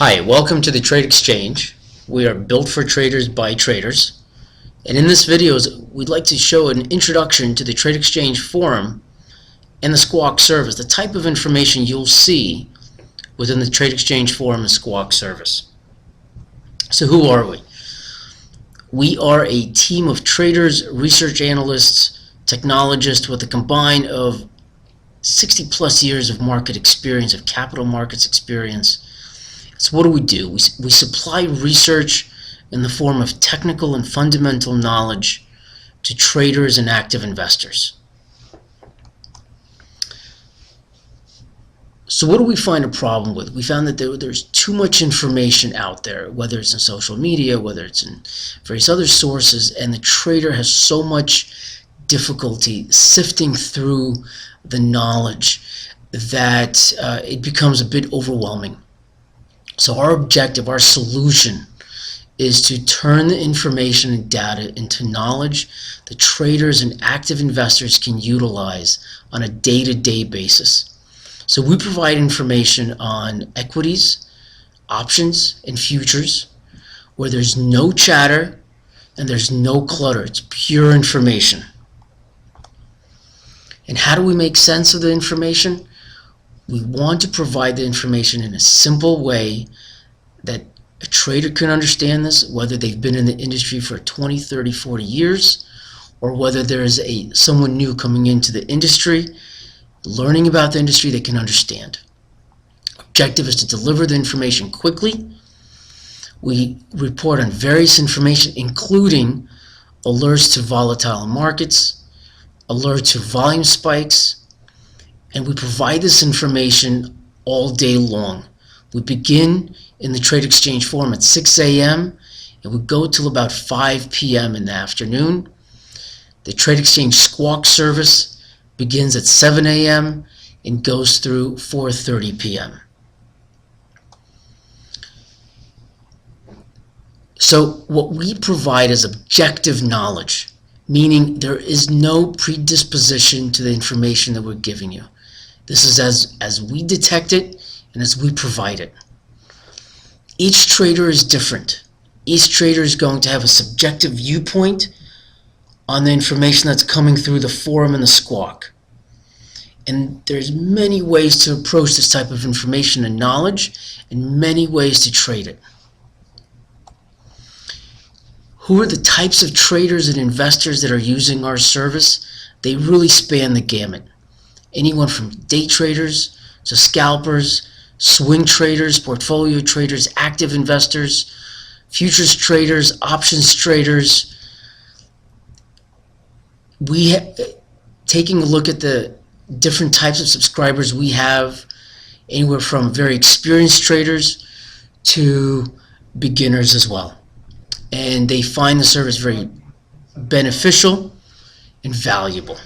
Hi, welcome to the TradeXchange. We are built for traders by traders. And in this video, we'd like to show an introduction to the TradeXchange forum and the Squawk service, the type of information you'll see within the TradeXchange forum and Squawk service. So who are we? We are a team of traders, research analysts, technologists with a combine of 60 plus years of market experience, of capital markets experience. So what do? We supply research in the form of technical and fundamental knowledge to traders and active investors. So what do we find a problem with? We found that there's too much information out there, whether it's in social media, whether it's in various other sources, and the trader has so much difficulty sifting through the knowledge that it becomes a bit overwhelming. So our objective, our solution, is to turn the information and data into knowledge that traders and active investors can utilize on a day-to-day basis. So we provide information on equities, options, and futures where there's no chatter and there's no clutter. It's pure information. And how do we make sense of the information? We want to provide the information in a simple way that a trader can understand this, whether they've been in the industry for 20, 30, 40 years, or whether there is someone new coming into the industry, learning about the industry they can understand. Objective is to deliver the information quickly. We report on various information, including alerts to volatile markets, alerts to volume spikes, and we provide this information all day long. We begin in the TradeXchange forum at 6 a.m. and we go till about 5 p.m. in the afternoon. The TradeXchange Squawk service begins at 7 a.m. and goes through 4:30 p.m. So what we provide is objective knowledge, meaning there is no predisposition to the information that we're giving you. This is as we detect it and as we provide it. Each trader is different. Each trader is going to have a subjective viewpoint on the information that's coming through the forum and the Squawk. And there's many ways to approach this type of information and knowledge, and many ways to trade it. Who are the types of traders and investors that are using our service? They really span the gamut. Anyone from day traders to scalpers, swing traders, portfolio traders, active investors, futures traders, options traders. Taking a look at the different types of subscribers we have, anywhere from very experienced traders to beginners as well. And they find the service very beneficial and valuable.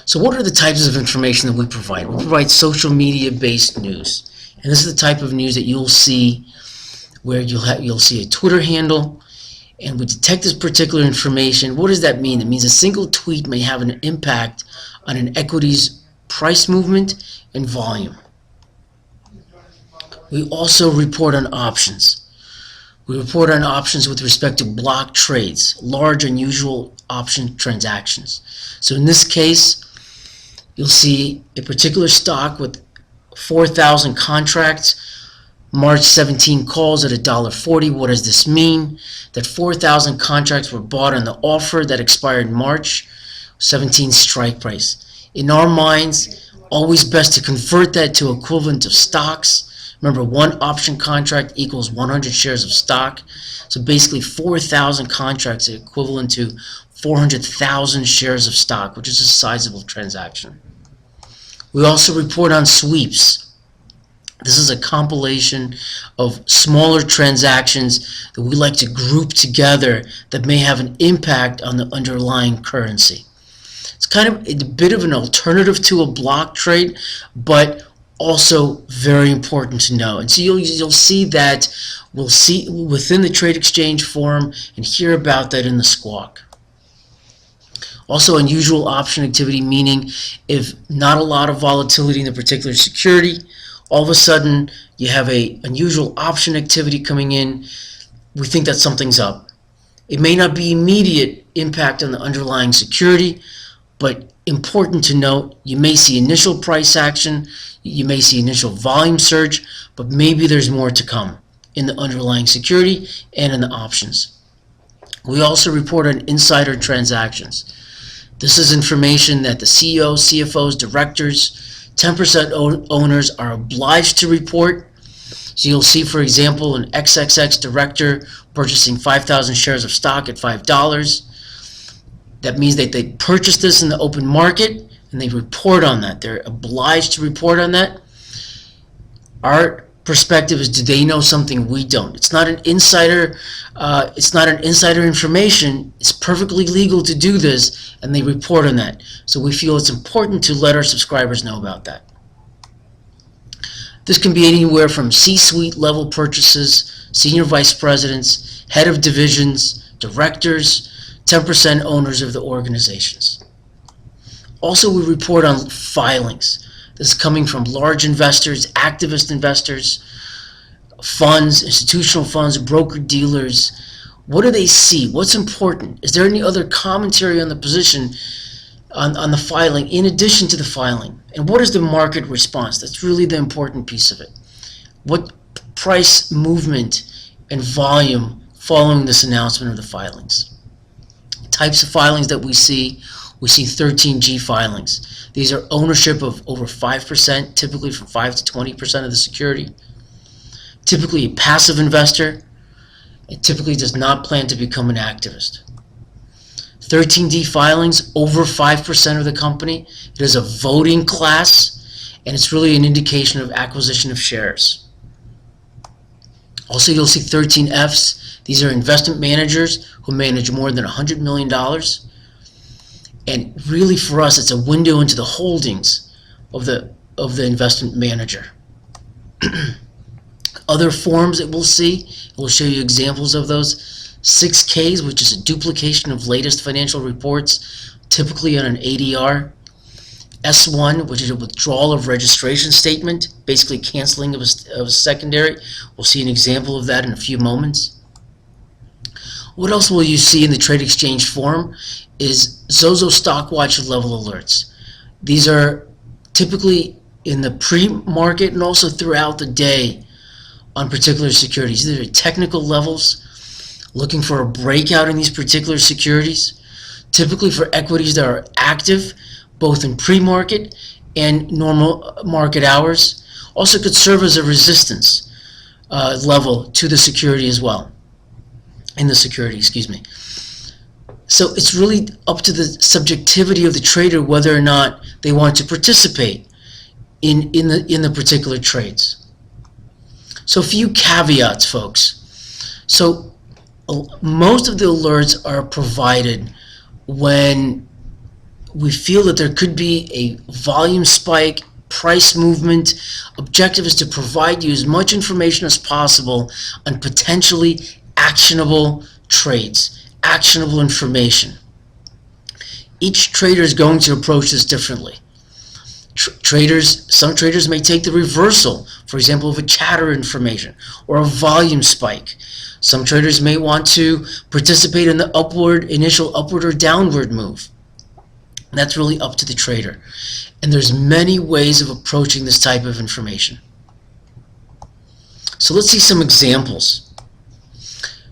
So what are the types of information that we provide? We provide social media based news. And this is the type of news that you'll see where you'll see a Twitter handle, and we detect this particular information. What does that mean? It means a single tweet may have an impact on an equity's price movement and volume. We also report on options. We report on options with respect to block trades, large unusual option transactions. So in this case, you'll see a particular stock with 4,000 contracts, March 17 calls at $1.40. What does this mean? That 4,000 contracts were bought on the offer that expired in March 17 strike price. In our minds, always best to convert that to equivalent of stocks. Remember, one option contract equals 100 shares of stock. So basically 4,000 contracts are equivalent to 400,000 shares of stock, which is a sizable transaction. We also report on sweeps. This is a compilation of smaller transactions that we like to group together that may have an impact on the underlying currency. It's kind of a bit of an alternative to a block trade, but also very important to know. And so you'll see that we'll see within the TradeXchange forum and hear about that in the Squawk. Also, unusual option activity, meaning if not a lot of volatility in a particular security, all of a sudden you have a unusual option activity coming in, we think that something's up. It may not be immediate impact on the underlying security, but important to note, you may see initial price action, you may see initial volume surge, but maybe there's more to come in the underlying security and in the options. We also report on insider transactions. This is information that the CEO, CFOs, directors, 10% owners are obliged to report. So you'll see, for example, an XXX director purchasing 5,000 shares of stock at $5. That means that they purchased this in the open market and they report on that. They're obliged to report on that. Our perspective is, do they know something we don't? It's not an insider. It's not an insider information. It's perfectly legal to do this, and they report on that. So we feel it's important to let our subscribers know about that. This can be anywhere from C-suite level purchases, senior vice presidents, head of divisions, directors, 10% owners of the organizations. Also, we report on filings. This is coming from large investors, activist investors, funds, institutional funds, broker-dealers. What do they see? What's important? Is there any other commentary on the position, on the filing, in addition to the filing? And what is the market response? That's really the important piece of it. What price movement and volume following this announcement of the filings? Types of filings that we see 13G filings. These are ownership of over 5%, typically from 5 to 20% of the security. Typically a passive investor. It typically does not plan to become an activist. 13D filings, over 5% of the company. It is a voting class, and it's really an indication of acquisition of shares. Also, you'll see 13Fs. These are investment managers who manage more than $100 million. And really, for us, it's a window into the holdings of the investment manager. Other forms that we'll see, we'll show you examples of those. 6Ks, which is a duplication of latest financial reports, typically on an ADR. S1, which is a withdrawal of registration statement, basically canceling of a secondary. We'll see an example of that in a few moments. What else will you see in the TradeXchange forum is Zozo Stockwatch level alerts. These are typically in the pre-market and also throughout the day on particular securities. These are technical levels, looking for a breakout in these particular securities, typically for equities that are active, both in pre-market and normal market hours. Also could serve as a resistance level to the security as well. In the security, excuse me. So it's really up to the subjectivity of the trader whether or not they want to participate in the particular trades. So a few caveats, folks. So most of the alerts are provided when we feel that there could be a volume spike, price movement. Objective is to provide you as much information as possible on potentially actionable trades, actionable information. Each trader is going to approach this differently. Some traders may take the reversal, for example, of a chatter information or a volume spike. Some traders may want to participate in the initial upward or downward move. That's really up to the trader. And there's many ways of approaching this type of information. So let's see some examples.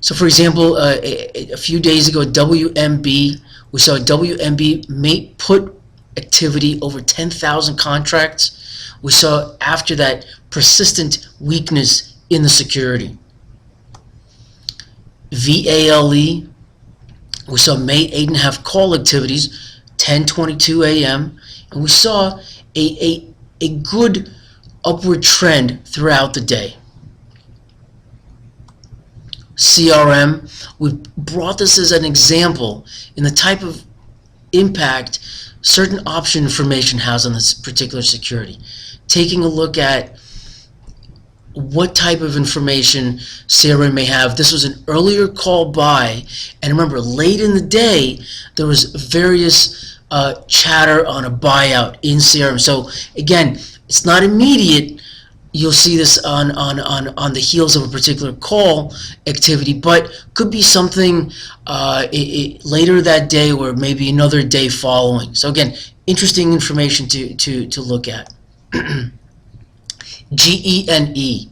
So for example, a few days ago, WMB, we saw WMB make put activity over 10,000 contracts. We saw after that persistent weakness in the security. VALE, we saw May 8.5 call activities, 10:22 a.m., and we saw a good upward trend throughout the day. CRM, we brought this as an example in the type of impact certain option information has on this particular security. Taking a look at what type of information CRM may have. This was an earlier call buy, and remember, late in the day there was various chatter on a buyout in CRM. So again, it's not immediate, you'll see this on the heels of a particular call activity, but could be something later that day or maybe another day following. So again, interesting information to look at. GENE.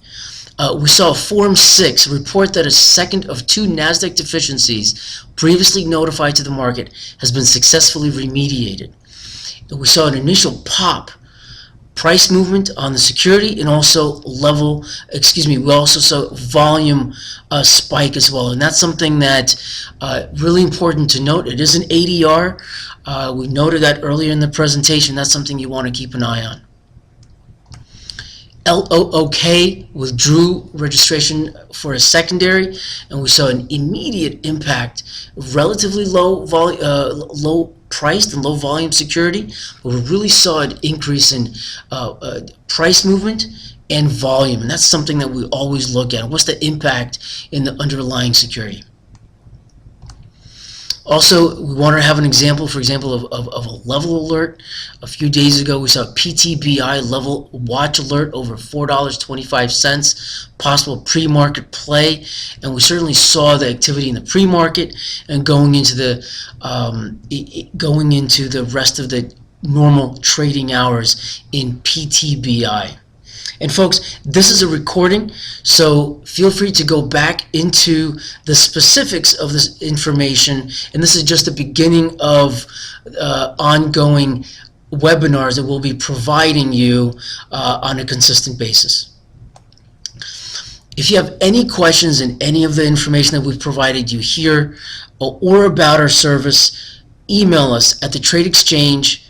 We saw Form 6 report that a second of 2 NASDAQ deficiencies previously notified to the market has been successfully remediated. And we saw an initial pop price movement on the security and also we also saw volume spike as well. And that's something that really important to note. It is an ADR. We noted that earlier in the presentation. That's something you want to keep an eye on. LOOK withdrew registration for a secondary, and we saw an immediate impact, relatively low priced and low volume security, but we really saw an increase in price movement and volume, and that's something that we always look at. What's the impact in the underlying security? Also, we want to have an example, for example, of a level alert. A few days ago, we saw a PTBI level watch alert over $4.25, possible pre-market play, and we certainly saw the activity in the pre-market and going into the rest of the normal trading hours in PTBI. And folks, this is a recording, so feel free to go back into the specifics of this information, and this is just the beginning of ongoing webinars that we'll be providing you on a consistent basis. If you have any questions in any of the information that we've provided you here or about our service, email us at the TradeXchange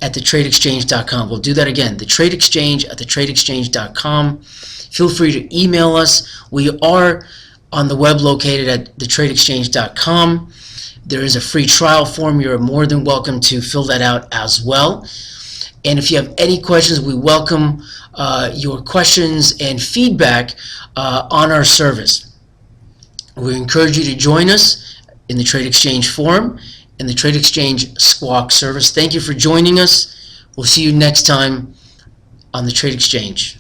at TradeXchange.com. We'll do that again, the TradeXchange at TradeXchange.com. Feel free to email us. We are on the web located at TradeXchange.com. There is a free trial form. You're more than welcome to fill that out as well. And if you have any questions, we welcome your questions and feedback on our service. We encourage you to join us in the TradeXchange forum and the TradeXchange Squawk service. Thank you for joining us. We'll see you next time on the TradeXchange.